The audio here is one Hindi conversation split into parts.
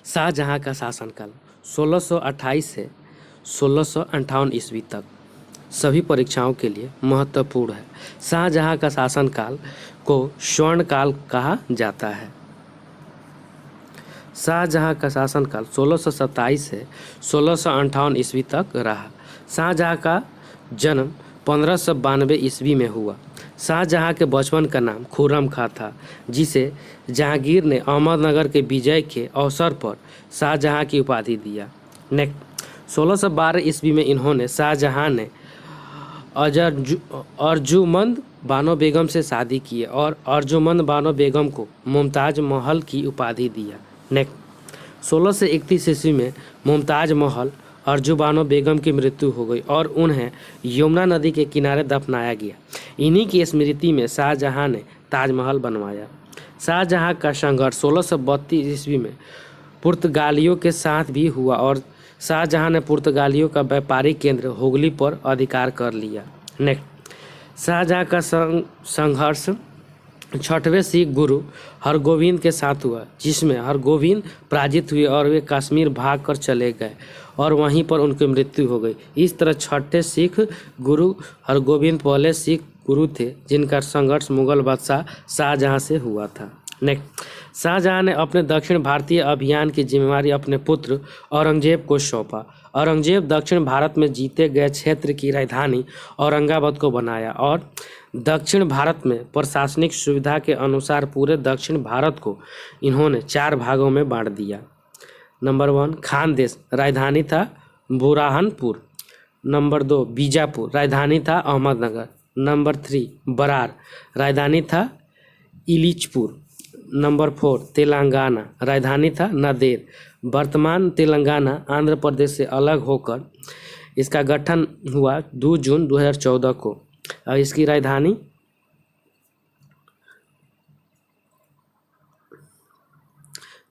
शाहजहाँ का शासनकाल 1628 से 1658 ईस्वी तक सभी परीक्षाओं के लिए महत्वपूर्ण है। शाहजहाँ का शासनकाल को स्वर्ण काल कहा जाता है। शाहजहाँ का शासनकाल 1627 से 1658 ईस्वी तक रहा। शाहजहाँ का जन्म 1592 ईस्वी में हुआ। शाहजहाँ के बचपन का नाम खुर्रम खां था, जिसे जहांगीर ने अहमदनगर के विजय के अवसर पर शाहजहाँ की उपाधि दिया। नेक्स्ट 1612 ईस्वी में इन्होंने शाहजहाँ ने अर्जुमंद बानो बेगम से शादी की और अर्जुमंद बानो बेगम को मुमताज़ महल की उपाधि दिया। नेक्स्ट 1631 ईस्वी में मुमताज़ महल अर्जू बानो बेगम की मृत्यु हो गई और उन्हें यमुना नदी के किनारे दफनाया गया। इन्हीं की स्मृति में शाहजहाँ ने ताजमहल बनवाया। शाहजहाँ का संघर्ष 1632 ईस्वी में पुर्तगालियों के साथ भी हुआ और शाहजहाँ ने पुर्तगालियों का व्यापारिक केंद्र हुगली पर अधिकार कर लिया। नेक्स्ट शाहजहाँ का संघर्ष छठवें सिख गुरु हरगोविंद के साथ हुआ, जिसमें हरगोविंद पराजित हुए और वे कश्मीर भाग कर चले गए और वहीं पर उनकी मृत्यु हो गई। इस तरह छठे सिख गुरु हरगोविंद पहले सिख गुरु थे जिनका संघर्ष मुगल बादशाह शाहजहाँ से हुआ था। नेक्स्ट शाहजहाँ ने अपने दक्षिण भारतीय अभियान की जिम्मेदारी अपने पुत्र औरंगजेब को सौंपा। औरंगजेब दक्षिण भारत में जीते गए क्षेत्र की राजधानी औरंगाबाद को बनाया और दक्षिण भारत में प्रशासनिक सुविधा के अनुसार पूरे दक्षिण भारत को इन्होंने 4 भागों में बांट दिया। नंबर 1 खानदेश, राजधानी था बुरहानपुर। नंबर 2 बीजापुर, राजधानी था अहमदनगर। नंबर 3 बरार, राजधानी था इलिचपुर। नंबर 4 तेलंगाना, राजधानी था नांदेड़। वर्तमान तेलंगाना आंध्र प्रदेश से अलग होकर इसका गठन हुआ 2 जून 2014 को और इसकी राजधानी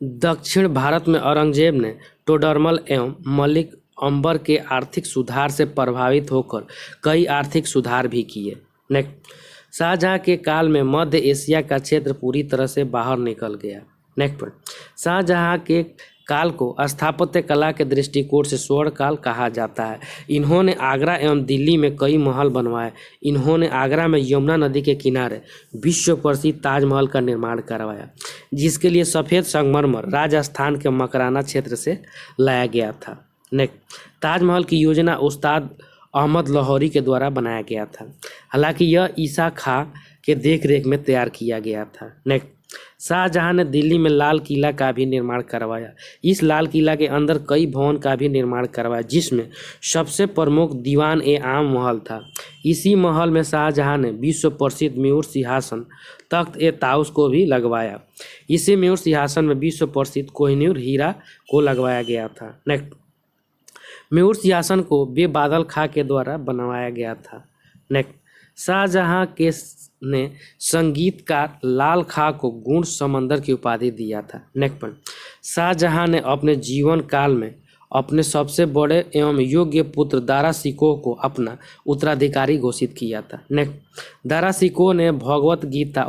दक्षिण भारत में औरंगजेब ने टोडरमल एवं मलिक अंबर के आर्थिक सुधार से प्रभावित होकर कई आर्थिक सुधार भी किए। नेक्स्ट शाहजहाँ के काल में मध्य एशिया का क्षेत्र पूरी तरह से बाहर निकल गया। नेक्स्ट पॉइंट शाहजहाँ के काल को स्थापत्य कला के दृष्टिकोण से स्वर्ण काल कहा जाता है। इन्होंने आगरा एवं दिल्ली में कई महल बनवाए। इन्होंने आगरा में यमुना नदी के किनारे विश्व प्रसिद्ध ताजमहल का निर्माण करवाया, जिसके लिए सफ़ेद संगमरमर राजस्थान के मकराना क्षेत्र से लाया गया था। नेक्स्ट ताजमहल की योजना उस्ताद अहमद लाहौरी के द्वारा बनाया गया था, हालांकि यह ईसा खां के देखरेख में तैयार किया गया था। नेक्स्ट शाहजहाँ ने दिल्ली में लाल किला का भी निर्माण करवाया। इस लाल किला के अंदर कई भवन का भी निर्माण करवाया, जिसमें सबसे प्रमुख दीवान ए आम महल था। इसी महल में शाहजहाँ ने विश्व प्रसिद्ध मयूर सिंहासन तख्त ए ताउस को भी लगवाया। इसी मयूर सिंहासन में विश्व प्रसिद्ध कोहिनूर हीरा को लगवाया गया था। नेक्स्ट मयूर सिंहासन को बेबादल खां के द्वारा बनवाया गया था। नेक्स्ट शाहजहाँ के ने संगीतकार लाल खां को गुण समंदर की उपाधि दिया था। नेक्स्ट पॉइंट शाहजहाँ ने अपने जीवन काल में अपने सबसे बड़े एवं योग्य पुत्र दारा शिकोह को अपना उत्तराधिकारी घोषित किया था। नेक्स्ट दारा शिकोह ने भगवत गीता,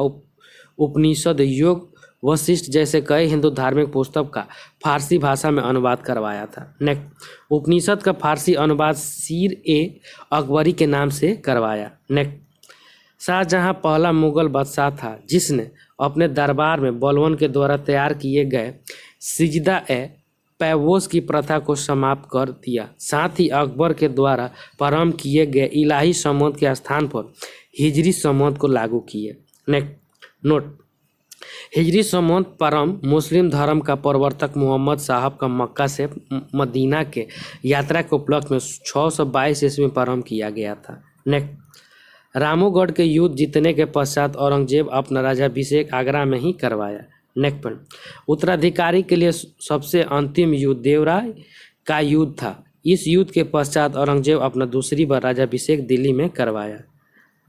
उपनिषद, योग, वशिष्ठ जैसे कई हिंदू धार्मिक पुस्तक का फारसी भाषा में अनुवाद करवाया था। नेक्स्ट उपनिषद का फारसी अनुवाद सीर ए अकबरी के नाम से करवाया। नेक्स्ट शाहजहाँ पहला मुगल बादशाह था जिसने अपने दरबार में बलबन के द्वारा तैयार किए गए सिजदा ए पैवोस की प्रथा को समाप्त कर दिया। साथ ही अकबर के द्वारा प्रारंभ किए गए इलाही संवत के स्थान पर हिजरी संवत को लागू किए। नेक्स्ट नोट हिजरी संवत प्रारंभ मुस्लिम धर्म का प्रवर्तक मोहम्मद साहब का मक्का से मदीना के यात्रा के उपलक्ष्य में 622 ईस्वी में प्रारंभ किया गया था। नेक्स्ट रामूगढ़ के युद्ध जीतने के पश्चात औरंगजेब अपना राज्याभिषेक आगरा में ही करवाया। नेक्स्ट पॉइंट उत्तराधिकारी के लिए सबसे अंतिम युद्ध देवराय का युद्ध था। इस युद्ध के पश्चात औरंगजेब अपना दूसरी बार राज्याभिषेक दिल्ली में करवाया।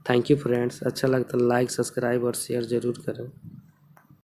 थैंक यू फ्रेंड्स, अच्छा लगता है लाइक, सब्सक्राइब और शेयर जरूर करें।